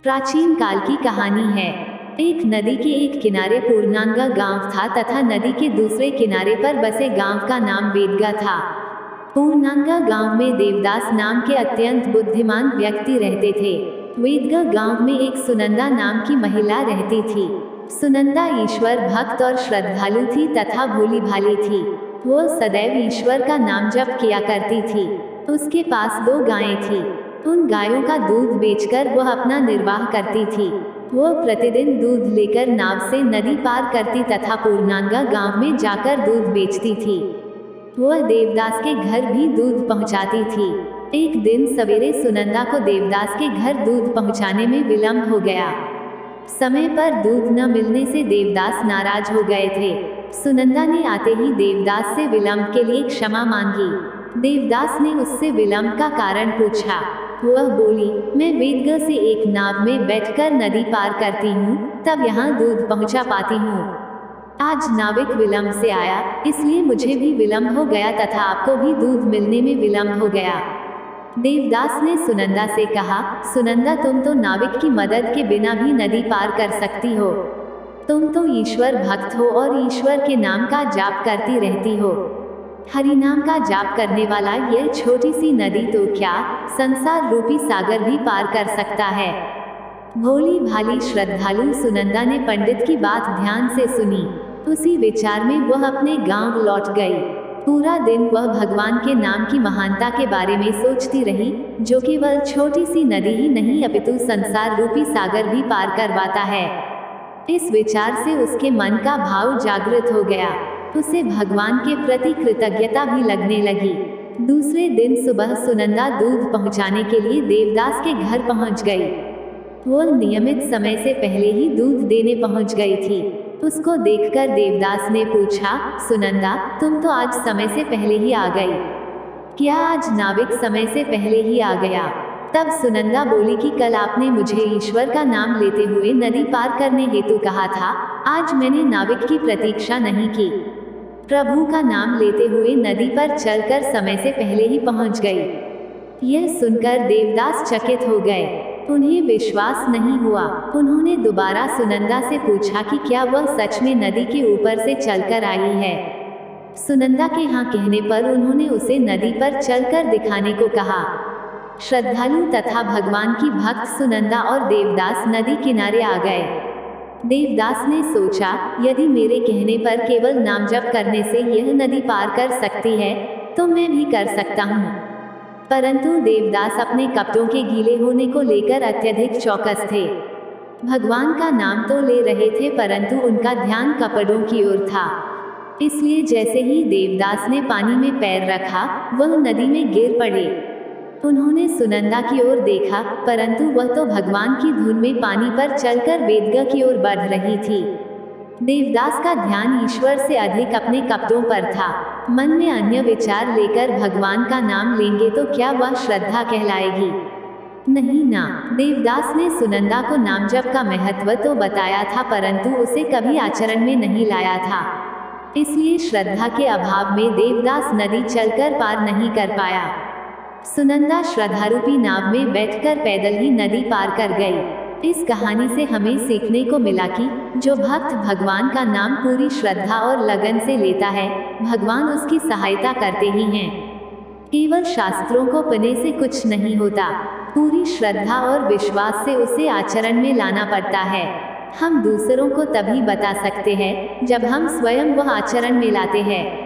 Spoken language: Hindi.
प्राचीन काल की कहानी है। एक नदी के एक किनारे पूर्णांगा गांव था तथा नदी के दूसरे किनारे पर बसे गांव का नाम वेदगा था। पूर्णांगा गांव में देवदास नाम के अत्यंत बुद्धिमान व्यक्ति रहते थे। वेदगा गांव में एक सुनंदा नाम की महिला रहती थी। सुनंदा ईश्वर भक्त और श्रद्धालु थी तथा भोली भाली थी। वो सदैव ईश्वर का नाम जप किया करती थी। उसके पास 2 गायें थी। उन गायों का दूध बेचकर वह अपना निर्वाह करती थी। वो प्रतिदिन दूध लेकर नाव से नदी पार करती तथा पूर्णांगा गांव में जाकर दूध बेचती थी। वह देवदास के घर भी दूध पहुंचाती थी। एक दिन सवेरे सुनंदा को देवदास के घर दूध पहुंचाने में विलंब हो गया। समय पर दूध न मिलने से देवदास नाराज हो गए थे। सुनंदा ने आते ही देवदास से विलंब के लिए क्षमा मांगी। देवदास ने उससे विलंब का कारण पूछा। वह बोली, मैं वेदगा से एक नाव में बैठकर नदी पार करती हूँ, तब यहाँ दूध पहुँचा पाती हूँ। आज नाविक विलंब से आया, इसलिए मुझे भी विलंब हो गया तथा आपको भी दूध मिलने में विलंब हो गया। देवदास ने सुनंदा से कहा, सुनंदा, तुम तो नाविक की मदद के बिना भी नदी पार कर सकती हो। तुम तो ईश्वर भक्त हो और ईश्वर के नाम का जाप करती रहती हो। हरि नाम का जाप करने वाला यह छोटी सी नदी तो क्या, संसार रूपी सागर भी पार कर सकता है। भोली भाली श्रद्धालु सुनंदा ने पंडित की बात ध्यान से सुनी। उसी विचार में वह अपने गांव लौट गई। पूरा दिन वह भगवान के नाम की महानता के बारे में सोचती रही, जो केवल छोटी सी नदी ही नहीं अपितु संसार रूपी सागर भी पार करवाता है। इस विचार से उसके मन का भाव जागृत हो गया। उसे भगवान के प्रति कृतज्ञता भी लगने लगी। दूसरे दिन सुबह सुनंदा दूध पहुंचाने के लिए देवदास के घर पहुंच गई। वो नियमित समय से पहले ही दूध देने पहुंच गई थी। उसको देखकर देवदास ने पूछा, सुनंदा, तुम तो आज समय से पहले ही आ गई। क्या आज नाविक समय से पहले ही आ गया? तब सुनंदा बोली कि कल आपने मुझे ईश्वर का नाम लेते हुए नदी पार करने हेतु कहा था। आज मैंने नाविक की प्रतीक्षा नहीं की। प्रभु का नाम लेते हुए नदी पर चलकर समय से पहले ही पहुंच गई। यह सुनकर देवदास चकित हो गए। उन्हें विश्वास नहीं हुआ। उन्होंने दोबारा सुनंदा से पूछा कि क्या वह सच में नदी के ऊपर से चलकर आई है। सुनंदा के हाँ कहने पर उन्होंने उसे नदी पर चलकर दिखाने को कहा। श्रद्धालु तथा भगवान की भक्त सुनंदा और देवदास नदी किनारे आ गए। देवदास ने सोचा, यदि मेरे कहने पर केवल नाम जप करने से यह नदी पार कर सकती है, तो मैं भी कर सकता हूँ। परंतु देवदास अपने कपड़ों के गीले होने को लेकर अत्यधिक चौकस थे। भगवान का नाम तो ले रहे थे, परंतु उनका ध्यान कपड़ों की ओर था। इसलिए जैसे ही देवदास ने पानी में पैर रखा, वह नदी में गिर पड़े। उन्होंने सुनंदा की ओर देखा, परंतु वह तो भगवान की धुन में पानी पर चलकर वेदगा की ओर बढ़ रही थी। देवदास का ध्यान ईश्वर से अधिक अपने कपड़ों पर था। मन में अन्य विचार लेकर भगवान का नाम लेंगे तो क्या वह श्रद्धा कहलाएगी? नहीं ना। देवदास ने सुनंदा को नाम जप का महत्व तो बताया था, परंतु उसे कभी आचरण में नहीं लाया था। इसलिए श्रद्धा के अभाव में देवदास नदी चलकर पार नहीं कर पाया। सुनंदा श्रद्धारूपी नाव में बैठकर पैदल ही नदी पार कर गई। इस कहानी से हमें सीखने को मिला कि जो भक्त भगवान का नाम पूरी श्रद्धा और लगन से लेता है, भगवान उसकी सहायता करते ही हैं। केवल शास्त्रों को पढ़ने से कुछ नहीं होता, पूरी श्रद्धा और विश्वास से उसे आचरण में लाना पड़ता है। हम दूसरों को तभी बता सकते हैं जब हम स्वयं वह आचरण में लाते हैं।